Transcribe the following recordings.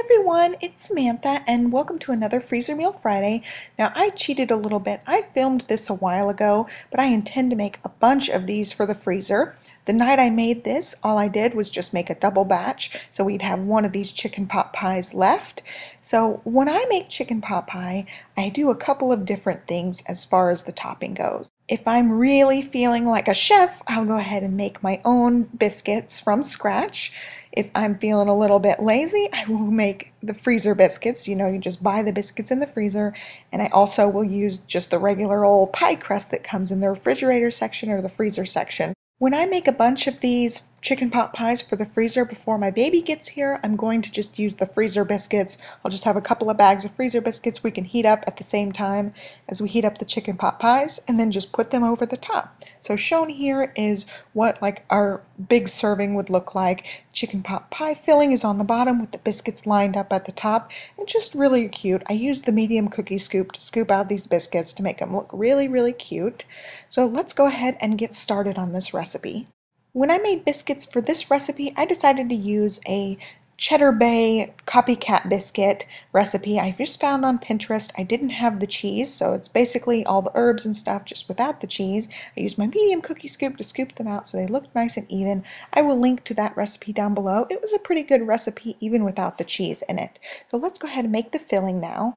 everyone, it's Samantha and welcome to another Freezer Meal Friday. Now I cheated a little bit. I filmed this a while ago, but I intend to make a bunch of these for the freezer. The night I made this, all I did was just make a double batch, so we'd have one of these chicken pot pies left. So when I make chicken pot pie, I do a couple of different things as far as the topping goes. If I'm really feeling like a chef, I'll go ahead and make my own biscuits from scratch. If I'm feeling a little bit lazy, I will make the freezer biscuits. You know, you just buy the biscuits in the freezer. And I also will use just the regular old pie crust that comes in the refrigerator section or the freezer section. When I make a bunch of these chicken pot pies for the freezer before my baby gets here, I'm going to just use the freezer biscuits. I'll just have a couple of bags of freezer biscuits we can heat up at the same time as we heat up the chicken pot pies, and then just put them over the top. So shown here is what like our big serving would look like. Chicken pot pie filling is on the bottom with the biscuits lined up at the top, and just really cute. I used the medium cookie scoop to scoop out these biscuits to make them look really cute. So let's go ahead and get started on this recipe. When I made biscuits for this recipe, I decided to use a Cheddar Bay copycat biscuit recipe I just found on Pinterest. I didn't have the cheese, so it's basically all the herbs and stuff just without the cheese. I used my medium cookie scoop to scoop them out so they looked nice and even. I will link to that recipe down below. It was a pretty good recipe even without the cheese in it. So let's go ahead and make the filling now.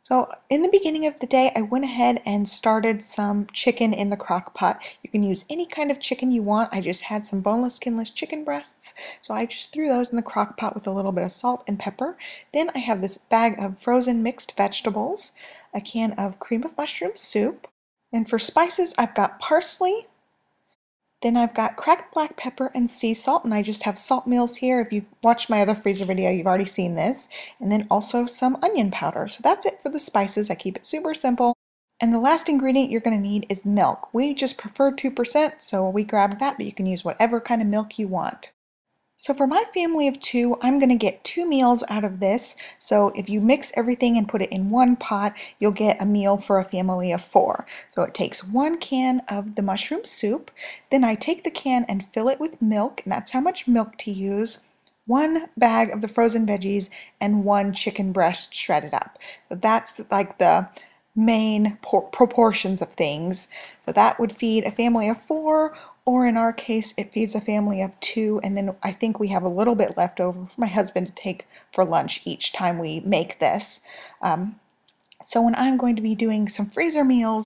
So in the beginning of the day, I went ahead and started some chicken in the crock pot. You can use any kind of chicken you want. I just had some boneless, skinless chicken breasts, so I just threw those in the crock pot with a little bit of salt and pepper. Then I have this bag of frozen mixed vegetables, a can of cream of mushroom soup, and for spices, I've got parsley. Then I've got cracked black pepper and sea salt, and I just have salt meals here. If you've watched my other freezer video, you've already seen this. And then also some onion powder. So that's it for the spices. I keep it super simple. And the last ingredient you're going to need is milk. We just prefer 2%, so we grabbed that, but you can use whatever kind of milk you want. So for my family of 2, I'm going to get 2 meals out of this. So if you mix everything and put it in one pot, you'll get a meal for a family of 4. So it takes 1 can of the mushroom soup. Then I take the can and fill it with milk, and that's how much milk to use. 1 bag of the frozen veggies and 1 chicken breast shredded up. So that's like the main proportions of things. So that would feed a family of 4, or in our case it feeds a family of 2, and then I think we have a little bit left over for my husband to take for lunch each time we make this. So when I'm going to be doing some freezer meals,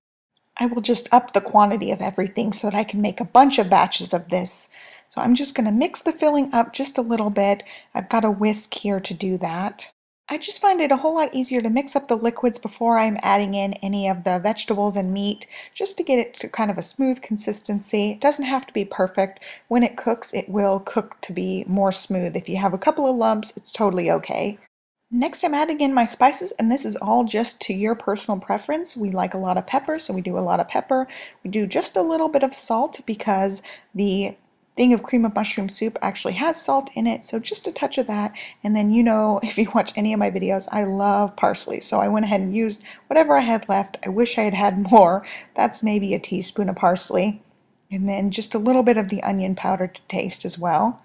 I will just up the quantity of everything so that I can make a bunch of batches of this. So I'm just going to mix the filling up just a little bit. I've got a whisk here to do that. I just find it a whole lot easier to mix up the liquids before I'm adding in any of the vegetables and meat, just to get it to kind of a smooth consistency. It doesn't have to be perfect. When it cooks, it will cook to be more smooth. If you have a couple of lumps, it's totally okay. Next, I'm adding in my spices, and this is all just to your personal preference. We like a lot of pepper, so we do a lot of pepper. We do just a little bit of salt because the thing of cream of mushroom soup actually has salt in it, so just a touch of that. And then, you know, if you watch any of my videos, I love parsley, so I went ahead and used whatever I had left. I wish I had had more. That's maybe a teaspoon of parsley, and then just a little bit of the onion powder to taste as well.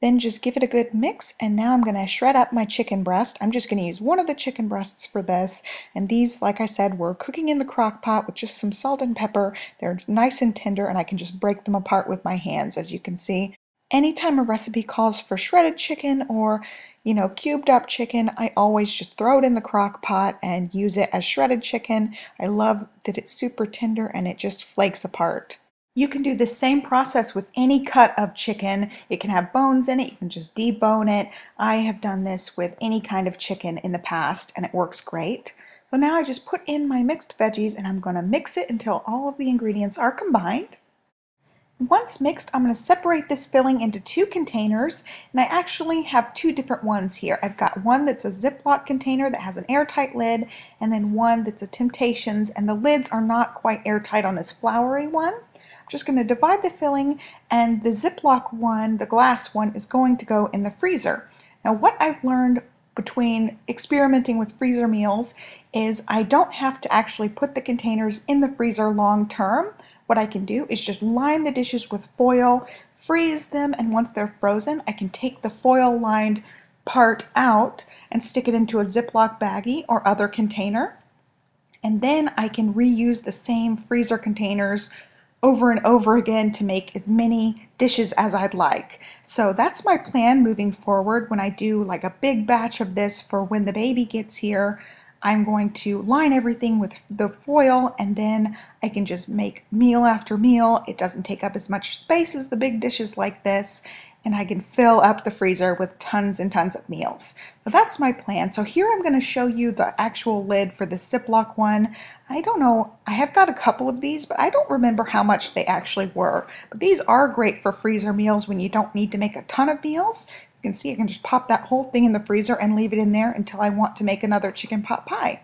Then just give it a good mix, and now I'm going to shred up my chicken breast. I'm just going to use one of the chicken breasts for this, and these, like I said, were cooking in the crock pot with just some salt and pepper. They're nice and tender, and I can just break them apart with my hands, as you can see. Anytime a recipe calls for shredded chicken or, you know, cubed up chicken, I always just throw it in the crock pot and use it as shredded chicken. I love that it's super tender and it just flakes apart. You can do the same process with any cut of chicken. It can have bones in it. You can just debone it. I have done this with any kind of chicken in the past, and it works great. So now I just put in my mixed veggies, and I'm going to mix it until all of the ingredients are combined. Once mixed, I'm going to separate this filling into 2 containers, and I actually have 2 different ones here. I've got one that's a Ziploc container that has an airtight lid, and then one that's a Temptations, and the lids are not quite airtight on this floury one. Just going to divide the filling, and the Ziploc one, the glass one, is going to go in the freezer. Now what I've learned between experimenting with freezer meals is I don't have to actually put the containers in the freezer long term. What I can do is just line the dishes with foil, freeze them, and once they're frozen, I can take the foil lined part out and stick it into a Ziploc baggie or other container. And then I can reuse the same freezer containers over and over again to make as many dishes as I'd like. So that's my plan moving forward. When I do like a big batch of this for when the baby gets here, I'm going to line everything with the foil, and then I can just make meal after meal. It doesn't take up as much space as the big dishes like this, and I can fill up the freezer with tons and tons of meals. So that's my plan. So here I'm going to show you the actual lid for the Ziploc one. I don't know, I have got a couple of these, but I don't remember how much they actually were. But these are great for freezer meals when you don't need to make a ton of meals. You can see I can just pop that whole thing in the freezer and leave it in there until I want to make another chicken pot pie.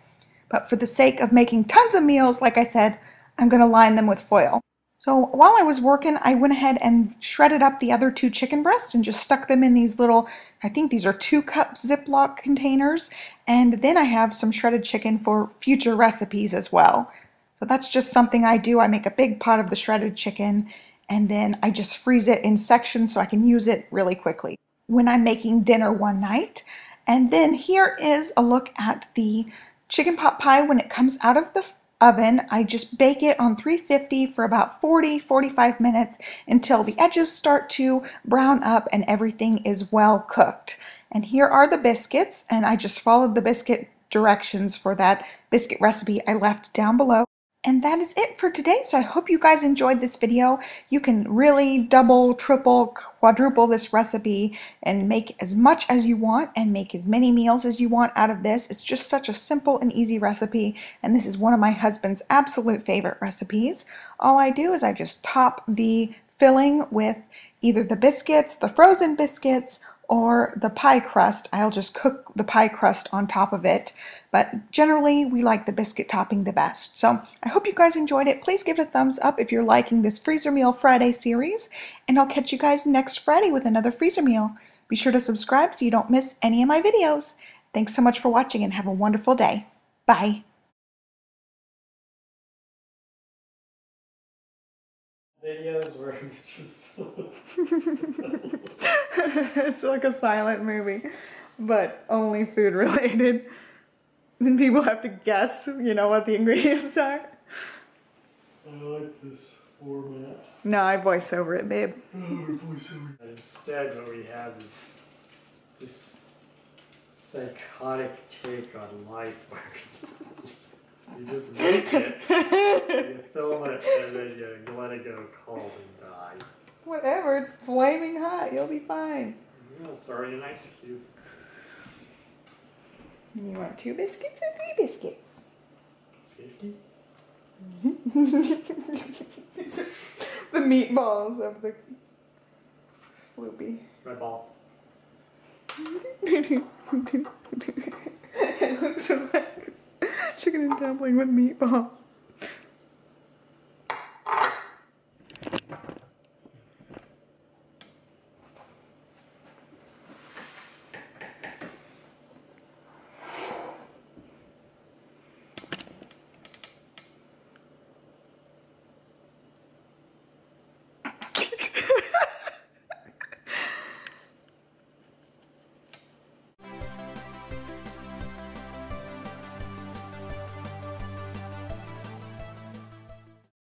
But for the sake of making tons of meals, like I said, I'm going to line them with foil. So while I was working, I went ahead and shredded up the other 2 chicken breasts and just stuck them in these little, I think these are 2-cup Ziploc containers. And then I have some shredded chicken for future recipes as well. So that's just something I do. I make a big pot of the shredded chicken and then I just freeze it in sections so I can use it really quickly when I'm making dinner one night. And then here is a look at the chicken pot pie when it comes out of the oven. I just bake it on 350 for about 40-45 minutes until the edges start to brown up and everything is well cooked. And here are the biscuits, and I just followed the biscuit directions for that biscuit recipe I left down below. And that is it for today. So I hope you guys enjoyed this video. You can really double, triple, quadruple this recipe and make as much as you want and make as many meals as you want out of this. It's just such a simple and easy recipe, and this is one of my husband's absolute favorite recipes. All I do is I just top the filling with either the biscuits, the frozen biscuits, or the pie crust. I'll just cook the pie crust on top of it, but generally we like the biscuit topping the best. So I hope you guys enjoyed it. Please give it a thumbs up if you're liking this Freezer Meal Friday series, and I'll catch you guys next Friday with another freezer meal. Be sure to subscribe so you don't miss any of my videos. Thanks so much for watching and have a wonderful day. Bye. Videos where you just It's like a silent movie, but only food related. Then people have to guess, you know, what the ingredients are. I like this format. No, I voice over it, babe. Voiceover. Instead, what we have is this psychotic take on life where you just make it, you film it, and then you let it go cold and die. Whatever, it's flaming hot. You'll be fine. Yeah, it's already an ice cube. You want 2 biscuits or 3 biscuits? 50? The meatballs of the loopy. Red ball. It looks like chicken and dumpling with meatballs.